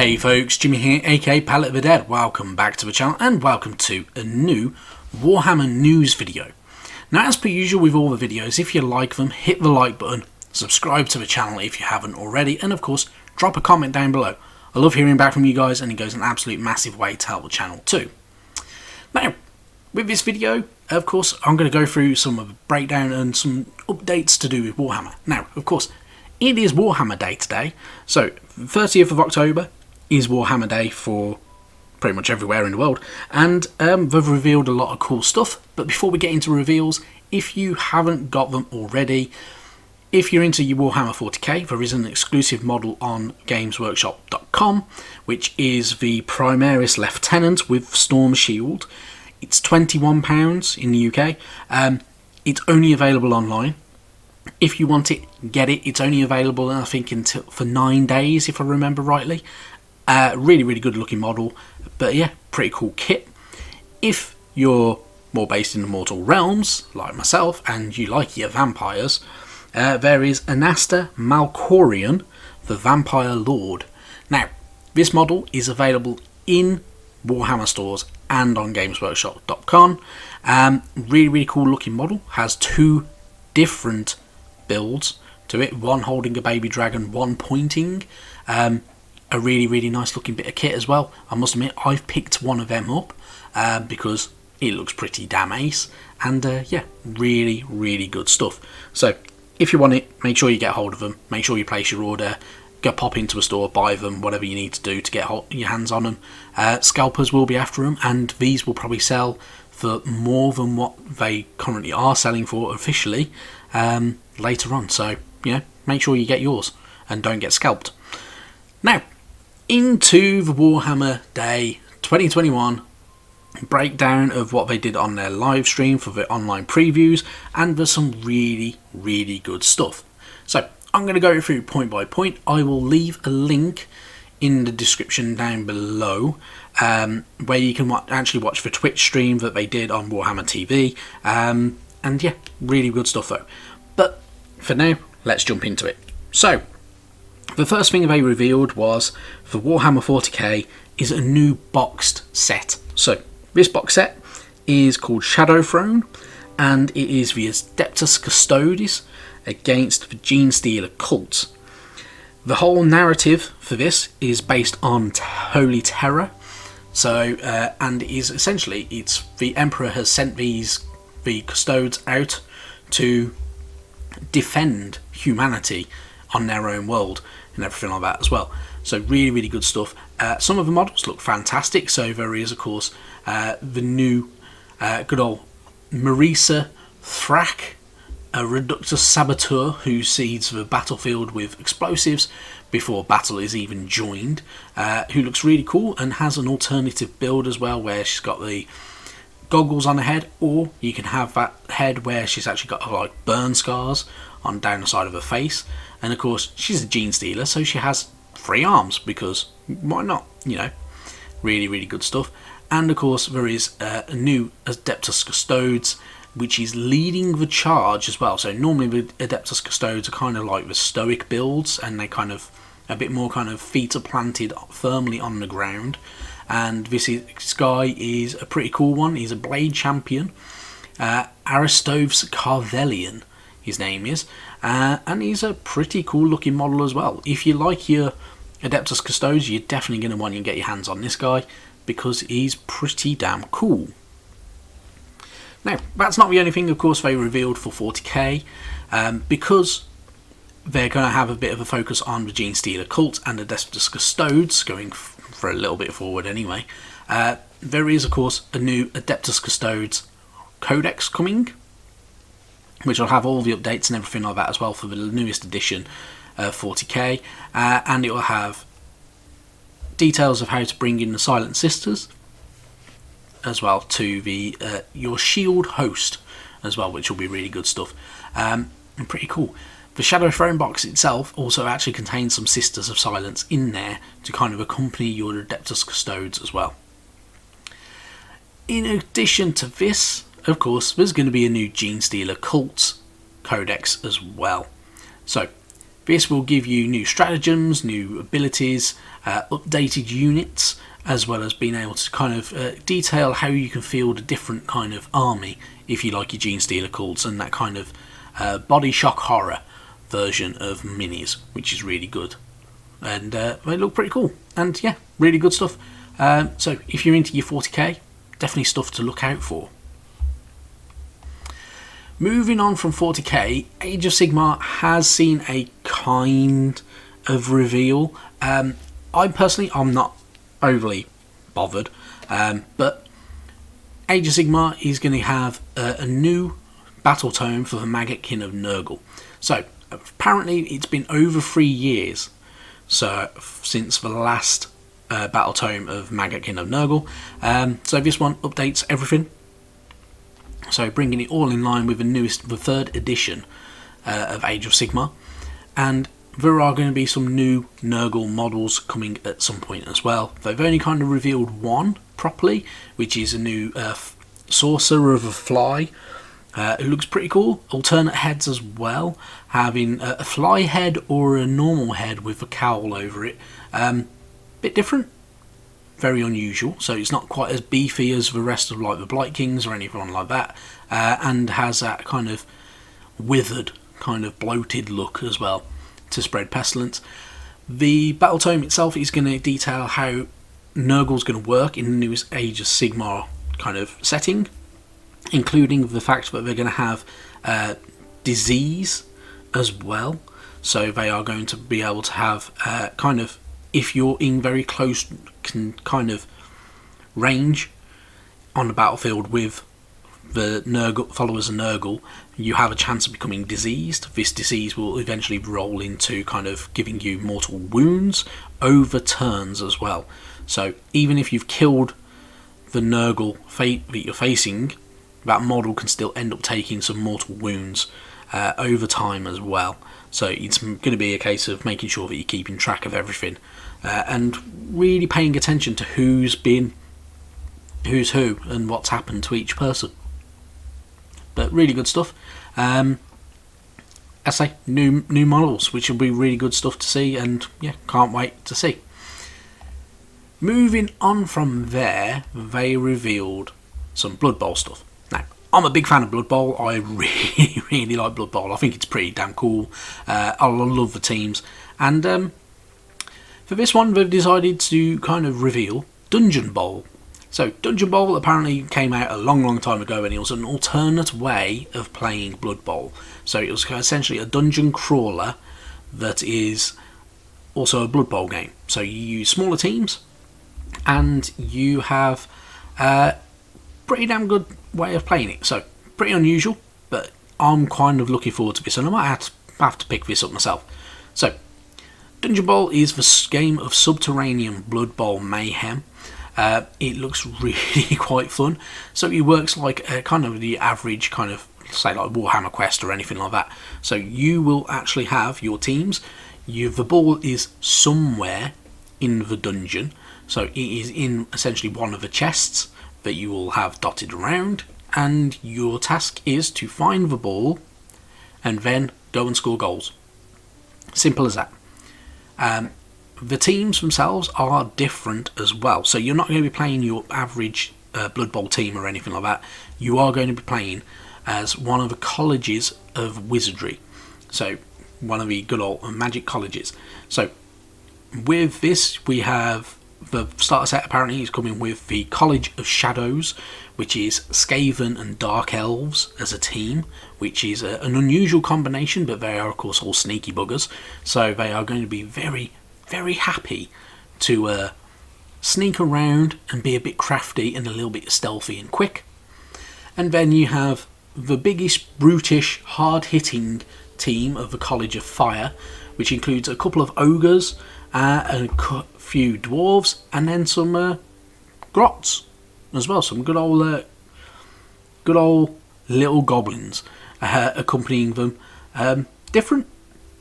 Hey folks, Jimmy here, aka Palette of the Dead. Welcome back to the channel and welcome to a new Warhammer news video. Now, as per usual with all the videos, if you like them, hit the like button, subscribe to the channel if you haven't already, and of course, drop a comment down below. I love hearing back from you guys and it goes an absolute massive way to help the channel too. Now, with this video, of course, I'm going to go through some of the breakdown and some updates to do with Warhammer. Now, of course, it is Warhammer Day today, so 30th of October is Warhammer Day for pretty much everywhere in the world, and they've revealed a lot of cool stuff. But before we get into reveals, if you haven't got them already, if you're into your Warhammer 40k, there is an exclusive model on gamesworkshop.com, which is the Primaris Lieutenant with Storm Shield. It's £21 in the UK. It's only available online. If you want it, get it. It's only available, I think, for 9 days, if I remember rightly. Really good looking model, but yeah, pretty cool kit. If you're more based in the mortal realms, like myself, and you like your vampires, there is Anasta Malkorian, the Vampire Lord. Now, this model is available in Warhammer stores and on gamesworkshop.com. Really cool looking model. Has two different builds to it, one holding a baby dragon, one pointing. A really nice looking bit of kit as well. I must admit, I've picked one of them up because it looks pretty damn ace, and yeah, really good stuff. So if you want it, make sure you get hold of them, make sure you place your order, go pop into a store, buy them, whatever you need to do to get your hands on them. Scalpers will be after them, and these will probably sell for more than what they currently are selling for officially later on. So yeah, make sure you get yours and don't get scalped. Now, into the Warhammer Day 2021 breakdown of what they did on their live stream for the online previews, and there's some really good stuff. So I'm going to go through point by point. I will leave a link in the description down below where you can actually watch the Twitch stream that they did on Warhammer TV, and yeah, really good stuff though. But for now, let's jump into it. So the first thing they revealed was for Warhammer 40k is a new boxed set. So this box set is called Shadow Throne, and it is the Adeptus Custodes against the Genestealer cult. The whole narrative for this is based on Holy Terror. So and it is essentially, it's the Emperor has sent the Custodes out to defend humanity on their own world and everything like that as well. So really good stuff. Some of the models look fantastic. So there is, of course, the new good old Marisa Thrak, a Reductus Saboteur who seeds the battlefield with explosives before battle is even joined, who looks really cool and has an alternative build as well, where she's got the goggles on her head, or you can have that head where she's actually got like burn scars on down the side of her face. And of course, she's a Genestealer, so she has 3 arms, because why not, you know. Really good stuff. And of course, there is a new Adeptus Custodes, which is leading the charge as well. So normally the Adeptus Custodes are kind of like the stoic builds, and they kind of a bit more kind of feet are planted firmly on the ground. And this guy is a pretty cool one. He's a blade champion, Aristoves Carvelian his name is, and he's a pretty cool looking model as well. If you like your Adeptus Custodes, you're definitely going to want to get your hands on this guy, because he's pretty damn cool. Now, that's not the only thing, of course, they revealed for 40k, because they're going to have a bit of a focus on the Genestealer cult and the Adeptus Custodes, going for a little bit forward anyway. There is, of course, a new Adeptus Custodes Codex coming, which will have all the updates and everything like that as well for the newest edition of 40k, and it will have details of how to bring in the Silent Sisters as well to the your shield host as well, which will be really good stuff, and pretty cool. The Shadow Throne box itself also actually contains some Sisters of Silence in there to kind of accompany your Adeptus Custodes as well. In addition to this, of course, there's going to be a new Genestealer cult codex as well. So this will give you new stratagems, new abilities, updated units, as well as being able to kind of detail how you can field a different kind of army if you like your Gene Stealer cults, and that kind of body shock horror version of minis, which is really good. And they look pretty cool, and yeah, really good stuff. So if you're into your 40k, definitely stuff to look out for. Moving on from 40k, Age of Sigmar has seen a kind of reveal. I personally, I'm not overly bothered, but Age of Sigmar is going to have a new Battletome for the Maggotkin of Nurgle. So apparently it's been over 3 years since the last Battletome of Maggotkin of Nurgle. So this one updates everything. So bringing it all in line with the third edition of Age of Sigmar. And there are going to be some new Nurgle models coming at some point as well. They've only kind of revealed one properly, which is a new Sorcerer of a Fly. It looks pretty cool. Alternate heads as well, having a fly head or a normal head with a cowl over it. Bit different, very unusual. So it's not quite as beefy as the rest of like the Blight Kings or anything like that, and has that kind of withered, kind of bloated look as well to spread pestilence. The Battletome itself is going to detail how Nurgle's going to work in the newest Age of Sigmar kind of setting, including the fact that they're going to have disease as well. So they are going to be able to have kind of, if you're in very close kind of range on the battlefield with the Nurgle followers of Nurgle, you have a chance of becoming diseased. This disease will eventually roll into kind of giving you mortal wounds over turns as well. So even if you've killed the Nurgle that you're facing, that model can still end up taking some mortal wounds over time as well. So it's going to be a case of making sure that you're keeping track of everything and really paying attention to who's who and what's happened to each person. But really good stuff. I say new models, which will be really good stuff to see, and yeah, can't wait to see. Moving on from there, they revealed some Blood Bowl stuff. Now, I'm a big fan of Blood Bowl. I really like Blood Bowl. I think it's pretty damn cool. I love the teams, and for this one, they've decided to kind of reveal Dungeon Bowl. So Dungeon Bowl apparently came out a long time ago, and it was an alternate way of playing Blood Bowl. So it was essentially a dungeon crawler that is also a Blood Bowl game. So you use smaller teams, and you have a pretty damn good way of playing it. So pretty unusual, but I'm kind of looking forward to this, and I might have to pick this up myself. So Dungeon Bowl is the game of subterranean Blood Bowl mayhem. It looks really quite fun. So it works like kind of the average kind of, say, like Warhammer Quest or anything like that. So you will actually have your teams. The ball is somewhere in the dungeon. So it is in essentially one of the chests that you will have dotted around. And your task is to find the ball and then go and score goals. Simple as that. The teams themselves are different as well. So you're not going to be playing your average Blood Bowl team or anything like that. You are going to be playing as one of the colleges of wizardry. So one of the good old magic colleges. So with this, we have the starter set apparently is coming with the College of Shadows, which is Skaven and Dark Elves as a team, which is an unusual combination, but they are of course all sneaky buggers. So they are going to be very happy to sneak around and be a bit crafty and a little bit stealthy and quick. And then you have the biggest, brutish, hard-hitting team of the College of Fire, which includes a couple of ogres, a few dwarves, and then some grots as well. Some good old little goblins accompanying them. Different,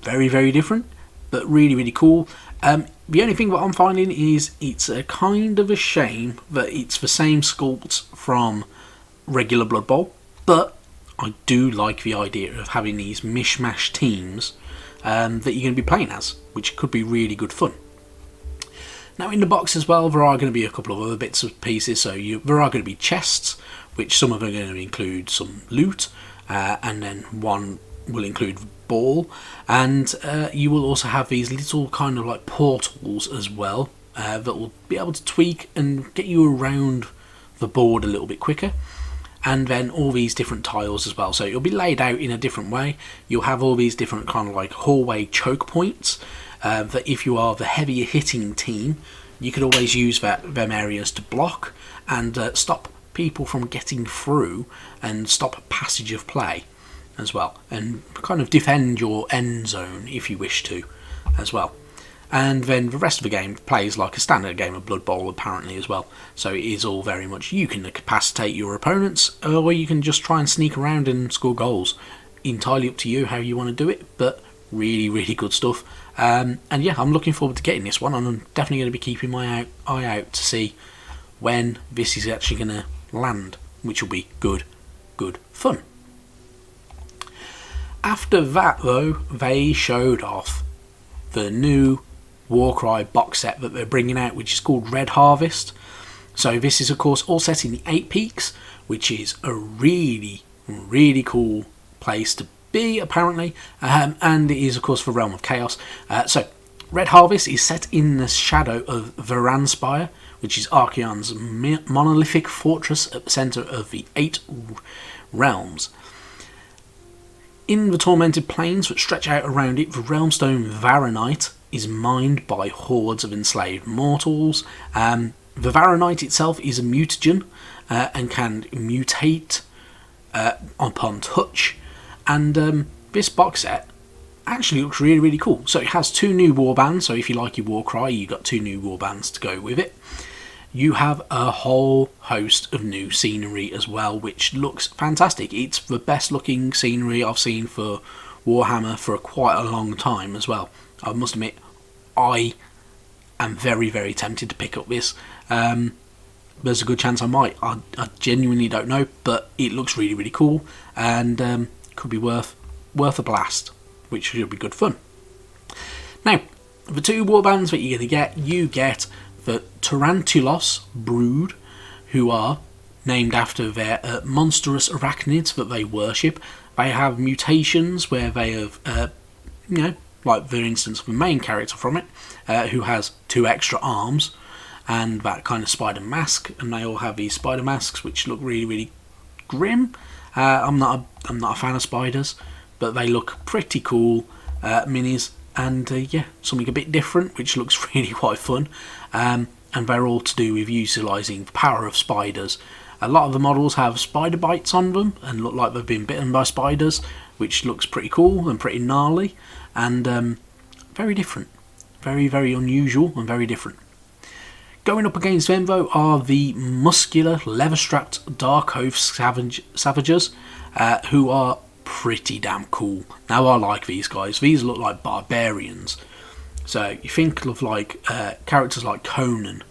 very different, but really cool. The only thing that I'm finding is it's a kind of a shame that it's the same sculpts from regular Blood Bowl, but I do like the idea of having these mishmash teams that you're going to be playing as, which could be really good fun. Now in the box as well, there are going to be a couple of other bits of pieces. So there are going to be chests, which some of them are going to include some loot, and then one will include ball, and you will also have these little kind of like portals as well, that will be able to tweak and get you around the board a little bit quicker. And then all these different tiles as well, so it'll be laid out in a different way. You'll have all these different kind of like hallway choke points, that if you are the heavier hitting team, you could always use them areas to block and stop people from getting through and stop passage of play as well, and kind of defend your end zone if you wish to as well. And then the rest of the game plays like a standard game of Blood Bowl apparently as well, so it is all very much, you can incapacitate your opponents, or you can just try and sneak around and score goals. Entirely up to you how you want to do it, but really good stuff. And yeah, I'm looking forward to getting this one, and I'm definitely going to be keeping my eye out to see when this is actually going to land, which will be good fun. After that though, they showed off the new Warcry box set that they're bringing out, which is called Red Harvest. So this is of course all set in the 8 Peaks, which is a really cool place to be apparently, and it is of course the realm of chaos. So Red Harvest is set in the shadow of Varanspire, which is Archaon's monolithic fortress at the centre of the 8 realms. In the tormented plains that stretch out around it, the realmstone Varanite is mined by hordes of enslaved mortals. The Varanite itself is a mutagen, and can mutate upon touch. And this box set actually looks really cool. So it has 2 new warbands, so if you like your Warcry, you've got 2 new warbands to go with it. You have a whole host of new scenery as well, which looks fantastic. It's the best looking scenery I've seen for Warhammer for quite a long time as well. I must admit, I am very tempted to pick up this. There's a good chance I might. I genuinely don't know, but it looks really cool, and could be worth a blast, which should be good fun. Now, the 2 warbands that you're going to get, you get the Tarantulos Brood, who are named after their monstrous arachnids that they worship. They have mutations where they have, like for instance the main character from it, who has 2 extra arms and that kind of spider mask, and they all have these spider masks which look really grim. I'm not a fan of spiders, but they look pretty cool minis, and yeah, something a bit different which looks really quite fun. And they're all to do with utilising the power of spiders. A lot of the models have spider bites on them and look like they've been bitten by spiders, which looks pretty cool and pretty gnarly, and very different. Very unusual and very different. Going up against them though are the muscular, leather-strapped Dark Oath Savagers, who are pretty damn cool. Now I like these guys. These look like barbarians. So you think of like characters like Conan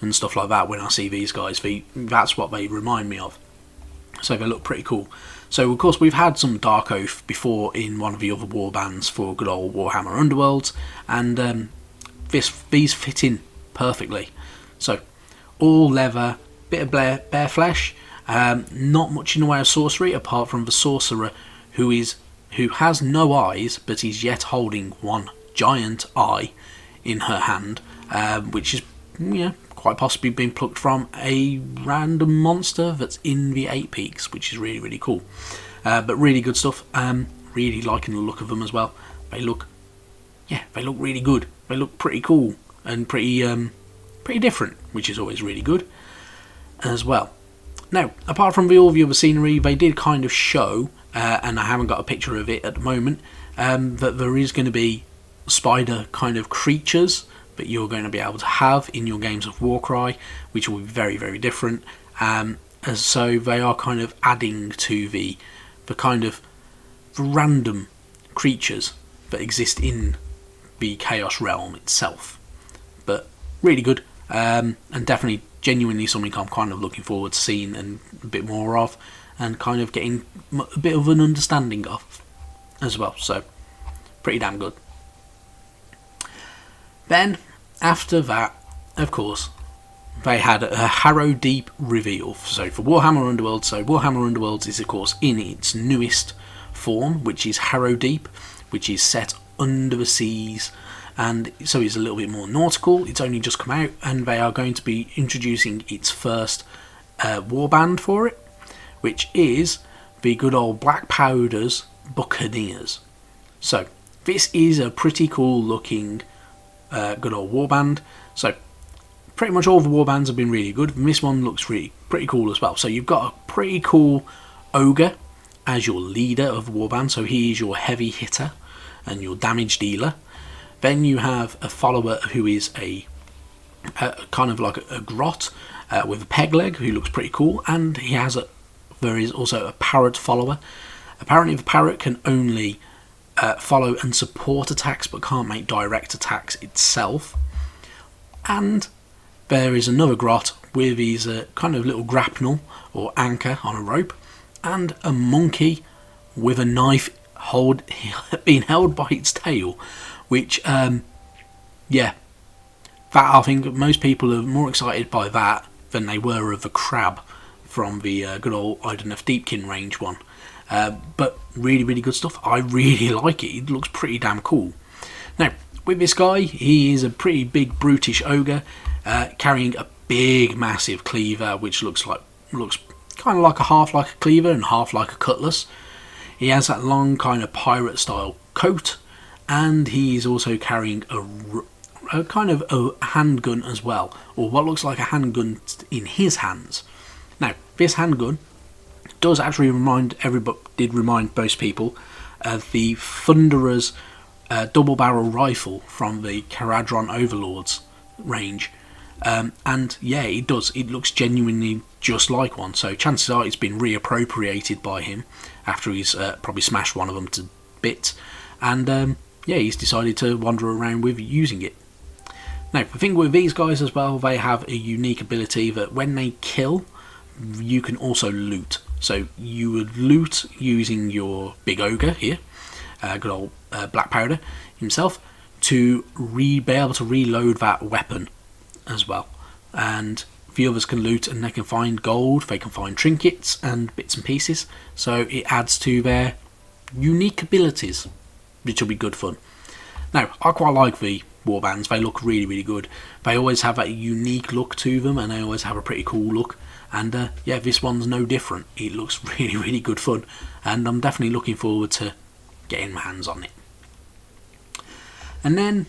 and stuff like that when I see these guys. That's what they remind me of. So they look pretty cool. So of course we've had some Dark Oath before in one of the other warbands for good old Warhammer Underworlds, and these fit in perfectly. So all leather, bit of bare flesh, not much in the way of sorcery apart from the sorcerer who has no eyes but is yet holding one giant eye in her hand, which is quite possibly been plucked from a random monster that's in the 8 Peaks, which is really cool. But really good stuff. Really liking the look of them as well. They look really good. They look pretty cool and pretty different, which is always really good as well. Now, apart from all the other scenery, they did kind of show, and I haven't got a picture of it at the moment, that there is going to be spider kind of creatures that you're going to be able to have in your games of Warcry, which will be very different. So they are kind of adding to the kind of random creatures that exist in the Chaos realm itself. But really good, and definitely genuinely something I'm kind of looking forward to seeing and a bit more of, and kind of getting a bit of an understanding of as well. So pretty damn good. Then after that of course, they had a Harrow Deep reveal. So for Warhammer Underworld, so Warhammer Underworld is of course in its newest form, which is Harrow Deep, which is set under the seas, and so it's a little bit more nautical. It's only just come out, and they are going to be introducing its first warband for it, which is the good old Black Powder's Buccaneers. So this is a pretty cool looking good old warband. So pretty much all the warbands have been really good, and this one looks really pretty cool as well. So you've got a pretty cool ogre as your leader of the warband, so he is your heavy hitter and your damage dealer. Then you have a follower who is a kind of like a grot with a peg leg, who looks pretty cool, and there is also a parrot follower. Apparently the parrot can only follow and support attacks, but can't make direct attacks itself. And there is another grot with his kind of little grapnel or anchor on a rope, and a monkey with a knife being held by its tail, which yeah, that I think most people are more excited by that than they were of the crab from the good old Deepkin range one. But really, really good stuff. I really like it. It looks pretty damn cool. Now, with this guy, he is a pretty big brutish ogre, carrying a big, massive cleaver, which looks kind of like a cleaver and half like a cutlass. He has that long kind of pirate style coat, and he's also carrying a kind of a handgun as well, or what looks like a handgun in his hands. Now, this handgun does actually remind most people of the Thunderer's double barrel rifle from the Caradron Overlords range. And yeah, it does. It looks genuinely just like one. So chances are it's been reappropriated by him after he's probably smashed one of them to bits. And yeah, he's decided to wander around with using it. Now, the thing with these guys as well, they have a unique ability that when they kill, you can also loot. So you would loot using your big ogre here, good old Black Powder himself, to be able to reload that weapon as well. And the others can loot, and they can find gold, they can find trinkets and bits and pieces. So it adds to their unique abilities, which will be good fun. Now, I quite like the warbands. They look really, really good. They always have a unique look to them, and they always have a pretty cool look. And yeah, this one's no different. It looks really, really good fun, and I'm definitely looking forward to getting my hands on it. And then,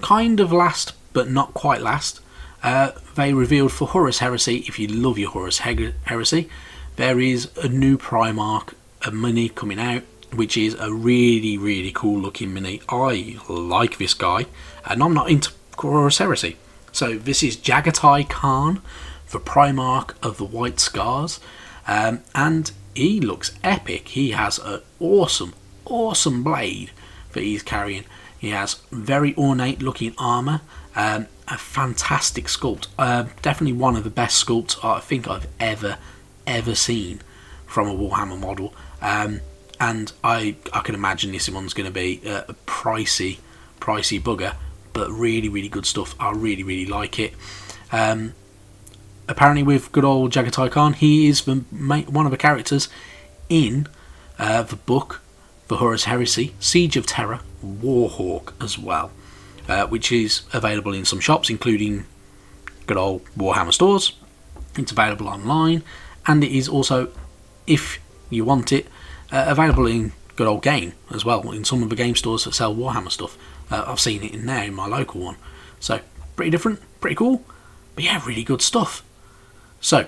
kind of last but not quite last, they revealed for Horus Heresy. If you love your Horus Heresy, there is a new Primarch, a mini coming out, which is a really, really cool looking mini. I like this guy, and I'm not into Horus Heresy. So this is Jagatai Khan, the Primarch of the White Scars, and he looks epic. He has an awesome blade that he's carrying. He has very ornate looking armour, a fantastic sculpt, definitely one of the best sculpts I think I've ever seen from a Warhammer model, and I can imagine this one's going to be a pricey bugger, but really, really good stuff. I really, really like it. Apparently with good old Jagatai Khan, he is one of the characters in the book, The Horus Heresy, Siege of Terror, Warhawk as well, which is available in some shops, including good old Warhammer stores. It's available online, and it is also, if you want it, available in good old game as well, in some of the game stores that sell Warhammer stuff. I've seen it in there, in my local one. So, pretty different, pretty cool, but yeah, really good stuff. So,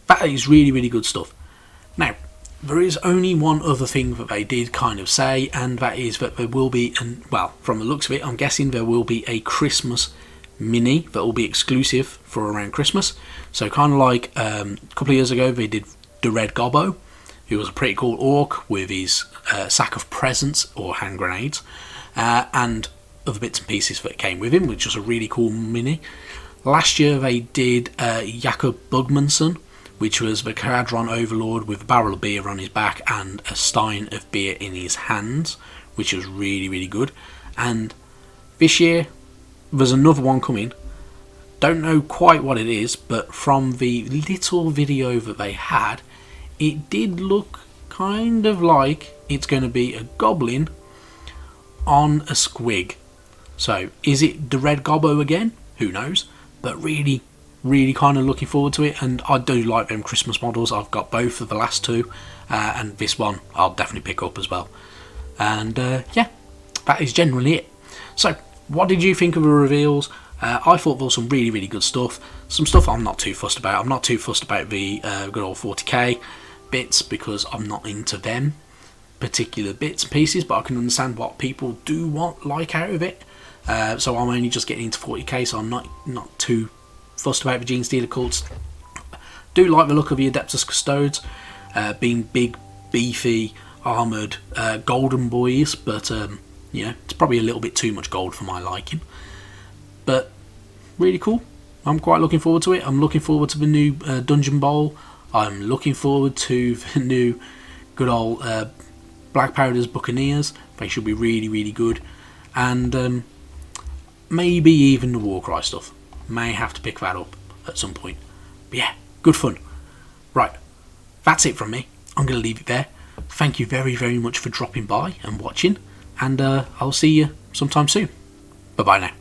that is really, really good stuff. Now, there is only one other thing that they did kind of say, and that is that there will be, well, from the looks of it, I'm guessing there will be a Christmas mini that will be exclusive for around Christmas. So kind of like a couple of years ago they did the Red Gobbo, who was a pretty cool orc with his sack of presents or hand grenades, and other bits and pieces that came with him, which was a really cool mini. Last year they did Jakob Bugmanson, which was the Caradron Overlord with a barrel of beer on his back and a stein of beer in his hands, which was really, really good. And this year there's another one coming Don't know quite what it is, but from the little video that they had, it did look kind of like it's going to be a goblin on a squig. So is it the red gobbo again? Who knows? But really kind of looking forward to it, and I do like them Christmas models. I've got both of the last two, and this one I'll definitely pick up as well. And yeah, that is generally it. So what did you think of the reveals? I thought there was some really good stuff. Some stuff I'm not too fussed about. I'm not too fussed about the good old 40k bits because I'm not into them particular bits and pieces, but I can understand what people do like out of it. So I'm only just getting into 40k, so I'm not too fussed about the Gene Stealer cults. Do like the look of the Adeptus Custodes, being big, beefy, armoured, golden boys, but you know, it's probably a little bit too much gold for my liking. But really cool. I'm quite looking forward to it. I'm looking forward to the new Dungeon Bowl. I'm looking forward to the new good old Black Powder's Buccaneers. They should be really good. And maybe even the Warcry stuff. May have to pick that up at some point. But yeah, good fun. Right, that's it from me. I'm going to leave it there. Thank you very much for dropping by and watching. And I'll see you sometime soon. Bye bye now.